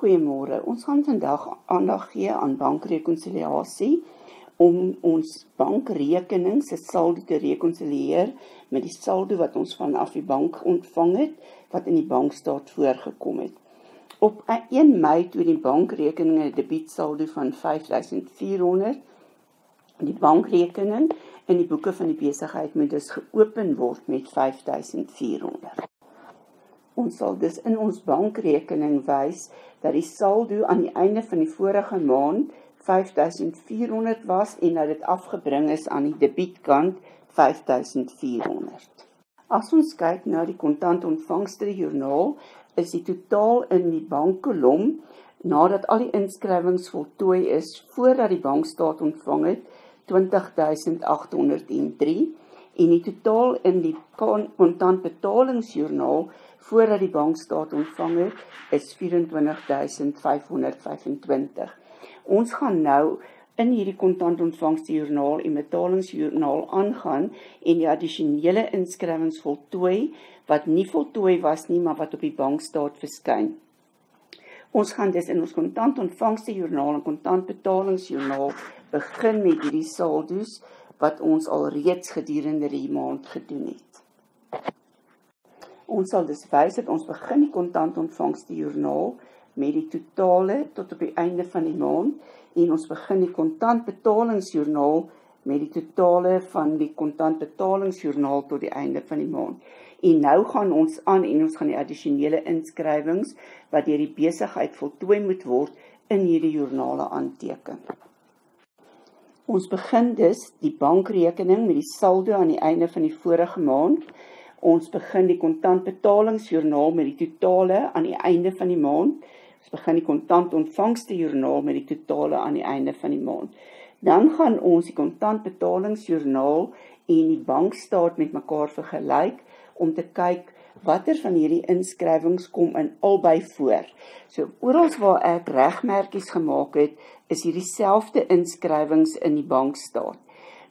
Goeiemôre, ons gaan vandag aandag gee aan bankrekonsiliasie om ons bankrekening se saldo te rekonsilieer met die saldo wat ons vanaf die bank ontvang het, wat in die bankstaat voorgekom het. Op 1 Mei toe die bankrekening 'n debietsaldo van 5.400, die bankrekening in die boeke van die besigheid moet dus geopen word met 5.400. Ons sal dus in ons bankrekening wys dat die saldo aan die einde van die vorige maand 5.400 was en dat dit afgebring is aan die debietkant 5.400. As ons kyk na die kontantontvangste joernaal, is die totaal in die bankkolom nadat al die inskrywings voltooi is voordat die bankstaat ontvang het 20.803 en die totaal in die kontantbetalingsjoernaal voordat die bankstaat ontvang het is 24.525. Ons gaan nou in hierdie kontantontvangstejoernaal en betalingsjoernaal aangaan en die addisionele inskrywings voltooi wat nie voltooi was nie, maar wat op die bankstaat verskyn. Ons gaan dus in ons kontantontvangstejoernaal en kontantbetalingsjoernaal begin met hierdie saldo's wat ons al reeds gedurende die maand gedoen het. Ons sal dus wys dat ons begin die kontantontvangstejoernaal met die totale tot op die einde van die maand en ons begin die kontantbetalingsjoernaal met die totale van die kontantbetalingsjoernaal tot die einde van die maand. En nou gaan ons aan en ons gaan die addisionele inskrywings wat deur die besigheid voltooi moet word in hierdie joernale aanteken. Ons begin dus die bankrekening met die saldo aan die einde van die vorige maand. Ons begin die kontantbetalingsjoernaal met die totale aan die einde van die maand. Ons begin die kontantontvangstejoernaal met die totale aan die einde van die maand. Dan gaan ons die kontantbetalingsjoernaal en die bankstaat met mekaar vergelyk om te kyk watter van hierdie inskrywings kom in albei voor. So oral waar ek regmerkies gemaak het, is hierdie selfde inskrywings in die bankstaat.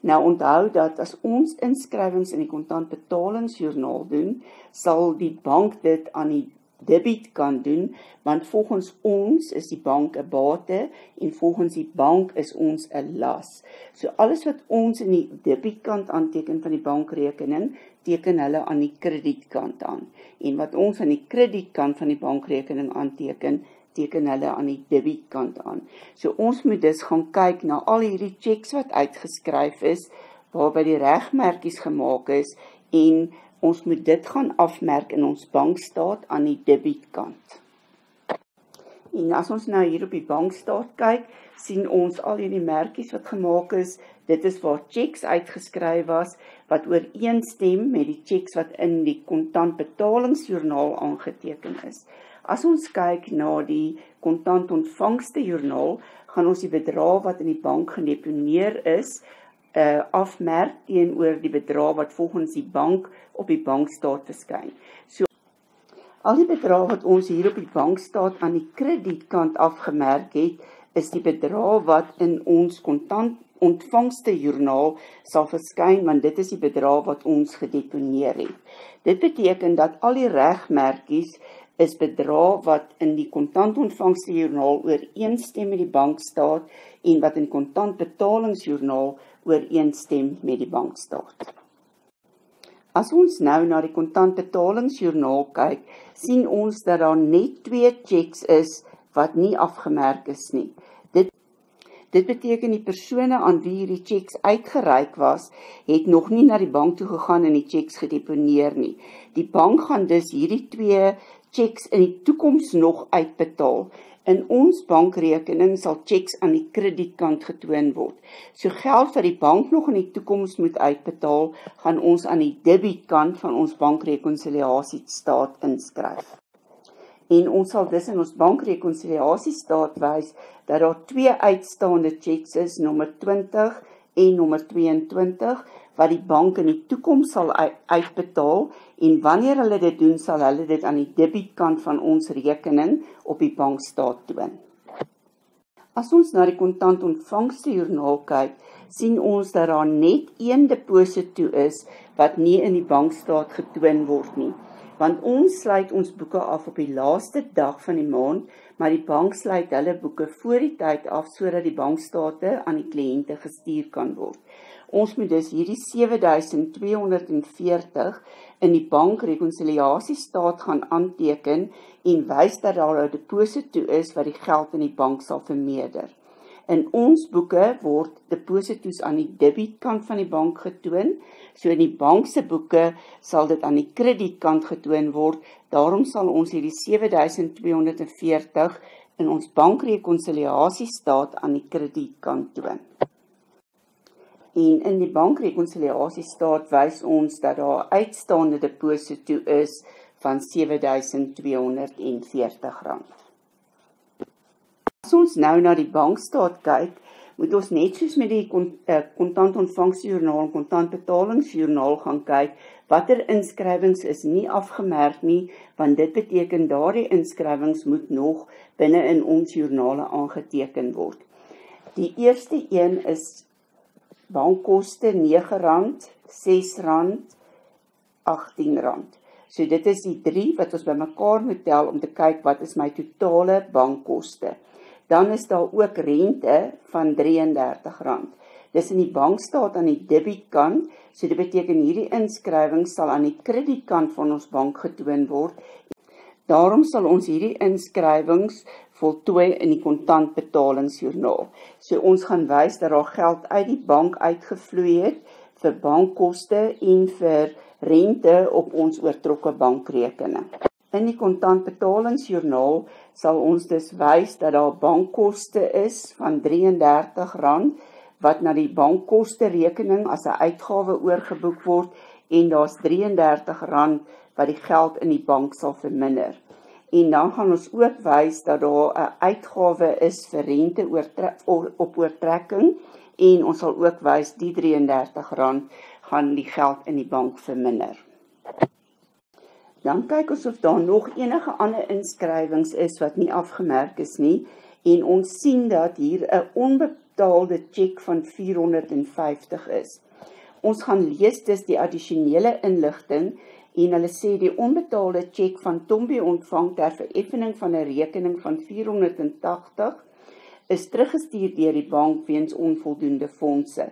Nou onthou dat as ons inskrywings in die kontantbetalingsjoernaal doen, sal die bank dit aan die debietkant doen, want volgens ons is die bank 'n bate en volgens die bank is ons 'n las. So alles wat ons in die debietkant aanteken van die bankrekening, teken hulle aan die kredietkant aan. En wat ons aan die kredietkant van die bankrekening aanteken, teken hulle aan die debietkant aan. So ons moet dus gaan kyk na al hierdie checks wat uitgeskryf is, waarby die regmerkies gemaak is en ons moet dit gaan afmerk in ons bankstaat aan die debietkant. En as ons nou hier op die bankstaat kyk, sien ons al hierdie merkies wat gemaak is. Dit is waar checks uitgeskryf was, wat ooreenstem met die checks wat in die kontantbetalingsjoernaal aangeteken is. As ons kyk na die kontantontvangstejoernaal, gaan ons die bedrag wat in die bank gedeponeer is, afmerk teenoor die bedrag wat volgens die bank op die bankstaat verskyn. So al die bedrag wat ons hier op die bankstaat aan die kredietkant afgemerk het, is die bedrag wat in ons kontantontvangstejoernaal sal verskyn, want dit is die bedrag wat ons gedeponeer het. Dit beteken dat al die regmerkies is bedrag wat in die kontantontvangstejoernaal ooreenstem met die bankstaat en wat in die kontantbetalingsjoernaal ooreenstem met die bankstaat. As ons nou na die kontantbetalingsjoernaal kyk, sien ons dat daar net 2 checks is wat nie afgemerk is nie. Dit beteken die persone aan wie hierdie checks uitgereik was, het nog nie na die bank toe gegaan en die checks gedeponeer nie. Die bank gaan dus hierdie 2 checks in die toekoms nog uitbetaal. In ons bankrekening sal checks aan die kredietkant getoon word. So geld wat die bank nog in die toekoms moet uitbetaal, gaan ons aan die debietkant van ons bankrekonsiliasiestaat inskryf. En ons sal dus in ons bankrekonsiliasiestaat wys dat daar 2 uitstaande checks is, nommer 20 en nommer 22, wat die bank in die toekoms sal uitbetaal en wanneer hulle dit doen, sal hulle dit aan die debietkant van ons rekening op die bankstaat toon. As ons na die kontantontvangstejoernaal kyk, sien ons dat daar net 1 deposito is wat nie in die bankstaat getoon word nie. Want ons sluit ons boeke af op die laaste dag van die maand, maar die bank sluit hulle boeke voor die tyd af, sodat die bankstate aan die kliënte gestuur kan word. Ons moet dus hierdie 7240 in die bankrekonsiliasiestaat gaan aanteken en wys dat daar 'n deposito is wat die geld in die bank sal vermeerder. In ons boeke word depositos aan die debietkant van die bank getoon, so in die bank se boeke sal dit aan die kredietkant getoon word. Daarom sal ons hierdie 7240 in ons bankrekonsiliasiestaat aan die kredietkant toon. En in die bankrekonsiliasiestaat wys ons dat daar uitstaande deposito is van R7240. As ons nou na die bankstaat kyk, moet ons net soos met die kontantontvangsjoernaal en kontantbetalingsjoernaal gaan kyk, watter inskrywings is nie afgemerk nie, want dit beteken daardie inskrywings moet nog binne in ons joernale aangeteken word. Die eerste een is bankkoste R9, R6, R18. So dit is die 3 wat ons bymekaar moet tel om te kyk wat is my totale bankkoste. Dan is daar ook rente van R33. Dis in die bankstaat aan die debietkant, so dit beteken hierdie inskrywing sal aan die kredietkant van ons bank getoon word. Daarom sal ons hierdie inskrywings voltooi in die kontantbetalingsjoernaal. So ons gaan wys dat daar geld uit die bank uitgevloei het vir bankkoste en vir rente op ons oortrokke bankrekening. In die kontantbetalingsjoernaal sal ons dus wys dat daar bankkoste is van R33 wat na die bankkoste rekening as 'n uitgawe oorgeboek word en daar's R33 wat die geld in die bank sal verminder. En dan gaan ons ook wys dat daar 'n uitgawe is vir rente op oortrekking en ons sal ook wys die R33 gaan die geld in die bank verminder. Dan kyk ons of daar nog enige ander inskrywings is wat nie afgemerk is nie en ons sien dat hier 'n onbetaalde tjek van R450 is. Ons gaan lees dus die addisionele inligting en hulle sê die onbetaalde tjek van Tombie ontvang ter vereffening van 'n rekening van R480 is teruggestuur deur die bank weens onvoldoende fondse.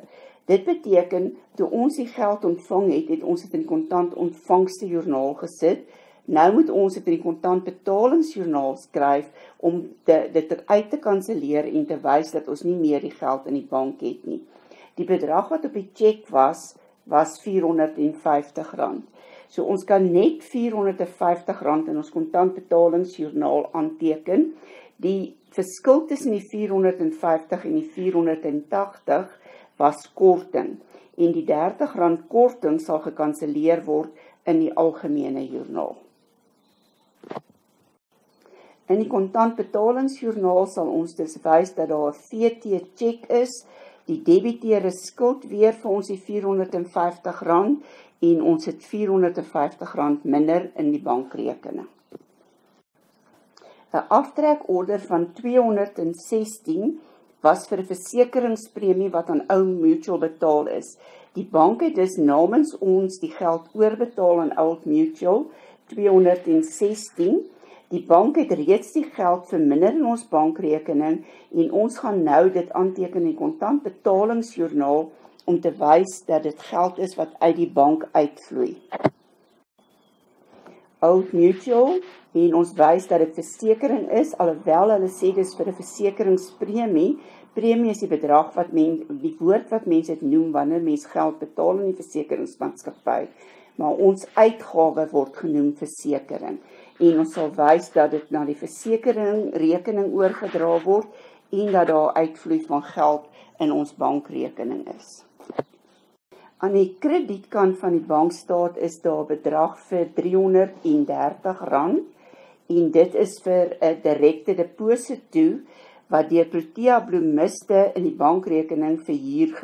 Dit beteken, toe ons die geld ontvang het, het ons dit in kontantontvangstejoernaal gesit. Nou moet ons dit in die kontantbetalingsjoernaal skryf om dit uit te kanselleer en te wys dat ons nie meer die geld in die bank het nie. Die bedrag wat op die tjek was R450. So ons kan net R450 in ons kontantbetalingsjoernaal aanteken. Die verskil tussen die 450 en die 480 was korting en die R30 korting sal gekanselleer word in die algemene joernaal. In die kontantbetalingsjoernaal sal ons dus wys dat daar 'n VT-tjek is. Die debiteure skuld weer vir ons die R450 en ons het R450 minder in die bankrekening. 'n Aftrekorder van R216 was vir 'n versekeringspremie wat aan Old Mutual betaal is. Die bank het dus namens ons die geld oorbetaal aan Old Mutual, R216. Die bank het reeds die geld verminder in ons bankrekening en ons gaan nou dit aanteken in die kontantbetalingsjoernaal om te wys dat dit geld is wat uit die bank uitvloei. Old Mutual en ons wys dat dit versekering is, alhoewel hulle sê dis vir 'n versekeringspremie. Premie is die bedrag die woord wat mense dit noem wanneer mens geld betaal in die versekeringsmaatskappy, maar ons uitgawe word genoem versekering. En ons sal wys dat dit na die versekeringrekening oorgedra word en dat daar uitvloei van geld in ons bankrekening is. Aan die kredietkant van die bankstaat is daar 'n bedrag vir R330 en dit is vir 'n direkte deposito wat deur Protea Bloemiste in die bankrekening vir hier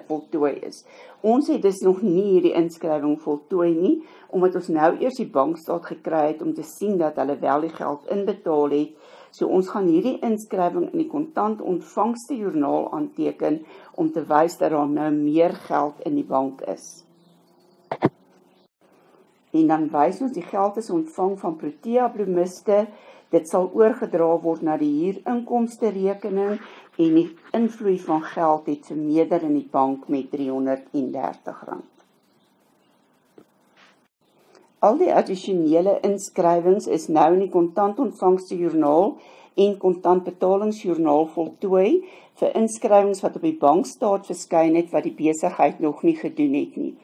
voltooi is. Ons het dus nog nie hierdie inskrywing voltooi nie, omdat ons nou eers die bankstaat gekry het om te sien dat hulle wel die geld inbetaal het. So ons gaan hierdie inskrywing in die kontantontvangstejoernaal aanteken om te wys dat daar nou meer geld in die bank is. En dan wys ons die geld is ontvang van Protea Bloemiste. Dit sal oorgedra word na die huurinkomste rekening en die invloei van geld het vermeerder in die bank met R330. Al die addisionele inskrywings is nou in die kontantontvangstejoernaal en kontantbetalingsjoernaal voltooi vir inskrywings wat op die bankstaat verskyn het wat die besigheid nog nie gedoen het nie.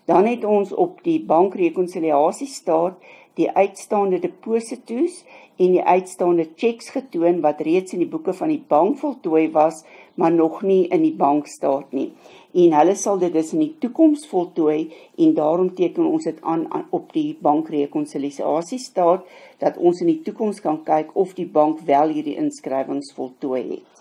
Dan het ons op die bankrekonsiliasiestaat die uitstaande deposito's en die uitstaande checks getoon wat reeds in die boeke van die bank voltooi was, maar nog nie in die bankstaat nie. En hulle sal dit dus in die toekoms voltooi en daarom teken ons dit aan op die bankrekonsiliasiestaat dat ons in die toekoms kan kyk of die bank wel hierdie inskrywings voltooi het.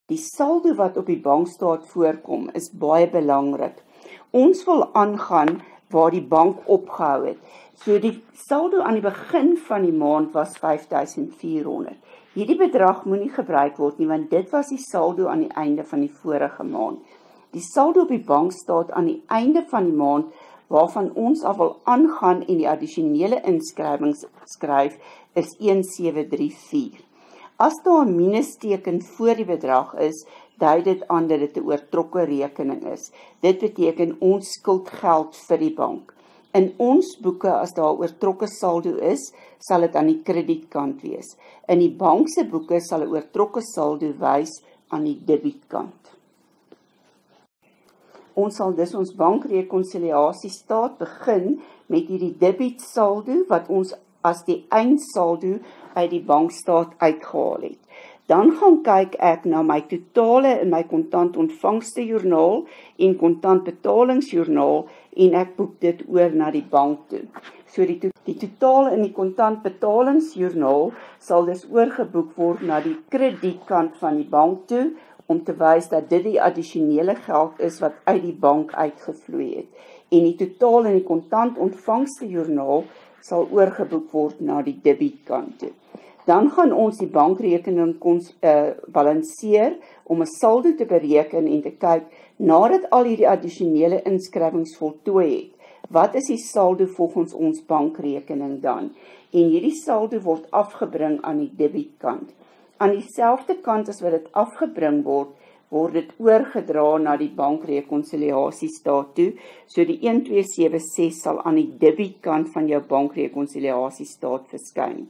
Die saldo wat op die bankstaat voorkom is baie belangrik. Ons wil aangaan waar die bank opgehou het. So die saldo aan die begin van die maand was 5.400. Hierdie bedrag moenie gebruik word nie, want dit was die saldo aan die einde van die vorige maand. Die saldo op die bankstaat aan die einde van die maand, waarvan ons af wil aangaan en die addisionele inskrywings skryf, is 1734. As daar 'n minusteken voor die bedrag is, dui dit aan dat dit 'n oortrokke rekening is. Dit beteken ons skuld geld vir die bank. In ons boeke, as daar oortrokke saldo is, sal dit aan die kredietkant wees. In die bank se boeke sal 'n oortrokke saldo wys aan die debietkant. Ons sal dus ons bankrekonsiliasiestaat begin met hierdie debietsaldo wat ons as die eindsaldo uit die bankstaat uitgehaal het. Dan gaan kyk ek na my totale in my kontantontvangstejoernaal en kontantbetalingsjoernaal en ek boek dit oor na die bank toe. So die totaal in die kontantbetalingsjoernaal sal dus oorgeboek word na die kredietkant van die bank toe om te wys dat dit die addisionele geld is wat uit die bank uitgevloei het. En die totaal in die kontantontvangstejoernaal sal oorgeboek word na die debietkant toe. Dan gaan ons die bankrekening balanseer om 'n saldo te bereken en te kyk, nadat al hierdie addisionele inskrywings voltooi het, wat is die saldo volgens ons bankrekening dan? En hierdie saldo word afgebring aan die debietkant. Aan dieselfde kant as wat dit afgebring word, word dit oorgedra na die bankrekonsiliasiestaat toe, so die 1276 sal aan die debietkant van jou bankrekonsiliasiestaat verskyn.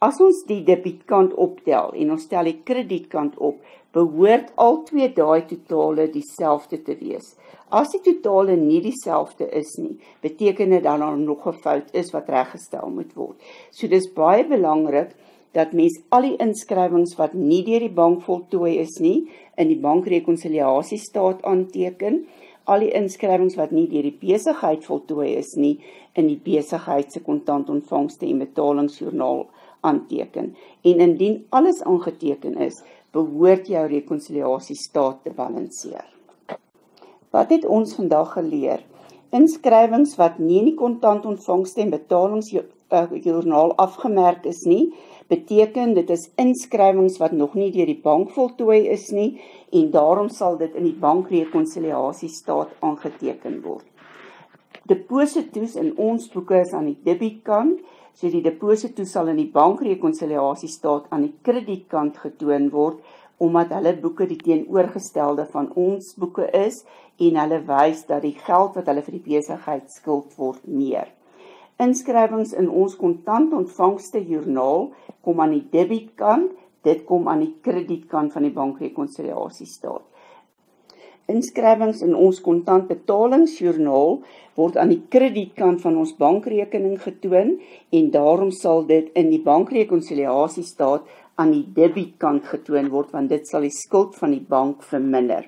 As ons die debietkant optel en ons tel die kredietkant op, behoort al twee daai totale dieselfde te wees. As die totale nie dieselfde is nie, beteken dit dan daar nog 'n fout is wat reggestel moet word. So dis baie belangrik dat mens al die inskrywings wat nie deur die bank voltooi is nie, in die bankrekonsiliasiestaat aanteken, al die inskrywings wat nie deur die besigheid voltooi is nie, in die besigheid se kontantontvangste en betalingsjoernaal aanteken. En indien alles aangeteken is, behoort jou rekonsiliasiestaat te balanseer. Wat het ons vandag geleer? Inskrywings wat nie in die kontantontvangste en betalingsjoernaal afgemerk is nie, beteken dit is inskrywings wat nog nie deur die bank voltooi is nie, en daarom sal dit in die bankrekonsiliasiestaat aangeteken word. Deposito's in ons boeke is aan die debietkant, so die deposito sal in die bankrekonsiliasiestaat aan die kredietkant getoon word, omdat hulle boeke die teenoorgestelde van ons boeke is, en hulle wys dat die geld wat hulle vir die besigheid skuld word meer. Inskrywings in ons kontantontvangstejoernaal kom aan die debietkant, dit kom aan die kredietkant van die bankrekonsiliasiestaat. Inskrywings in ons kontantbetalingsjoernaal word aan die kredietkant van ons bankrekening getoon en daarom sal dit in die bankrekonsiliasiestaat aan die debietkant getoon word, want dit sal die skuld van die bank verminder.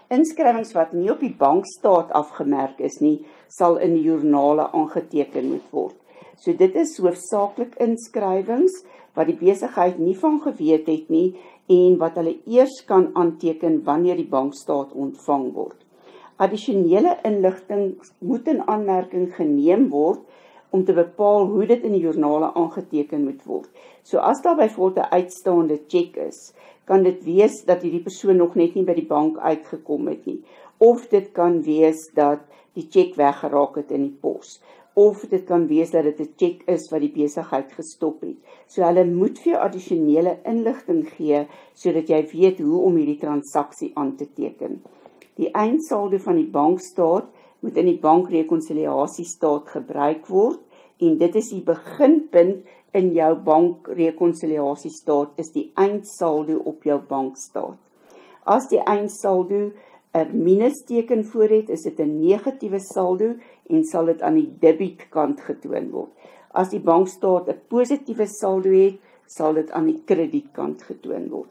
Inskrywings wat nie op die bankstaat afgemerk is nie, sal in die joernale aangeteken moet word. So dit is hoofsaaklik inskrywings wat die besigheid nie van geweet het nie en wat hulle eers kan aanteken wanneer die bankstaat ontvang word. Addisionele inligting moet in aanmerking geneem word om te bepaal hoe dit in die joernale aangeteken moet word. So as daar byvoorbeeld 'n uitstaande tjek is, kan dit wees dat hierdie persoon nog net nie by die bank uitgekom het nie. Of dit kan wees dat die tjek weggeraak het in die pos. of dit kan wees dat dit 'n cheque is wat die besigheid gestop het. So hulle moet vir jou addisionele inligting gee, sodat jy weet hoe om hierdie transaksie aan te teken. Die eindsaldo van die bankstaat moet in die bankrekonsiliasiestaat gebruik word, en dit is die beginpunt in jou bankrekonsiliasiestaat, is die eindsaldo op jou bankstaat. As die eindsaldo 'n minusteken voor het, is dit 'n negatiewe saldo en sal dit aan die debietkant getoon word. As die bankstaat 'n positiewe saldo het, sal dit aan die kredietkant getoon word.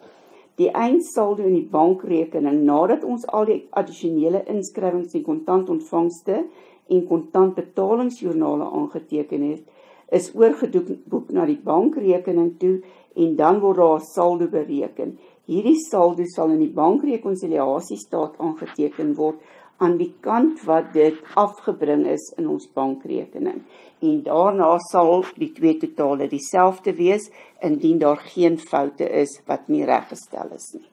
Die eindsaldo in die bankrekening, nadat ons al die addisionele inskrywings en kontantontvangste en kontantbetalingsjoernale aangeteken het, is oorgeboek na die bankrekening toe en dan word daar 'n saldo bereken. Hierdie saldo sal in die bankrekonsiliasiestaat aangeteken word aan die kant wat dit afgebring is in ons bankrekening. En daarna sal die twee totale dieselfde wees, indien daar geen foute is wat nie reggestel is nie.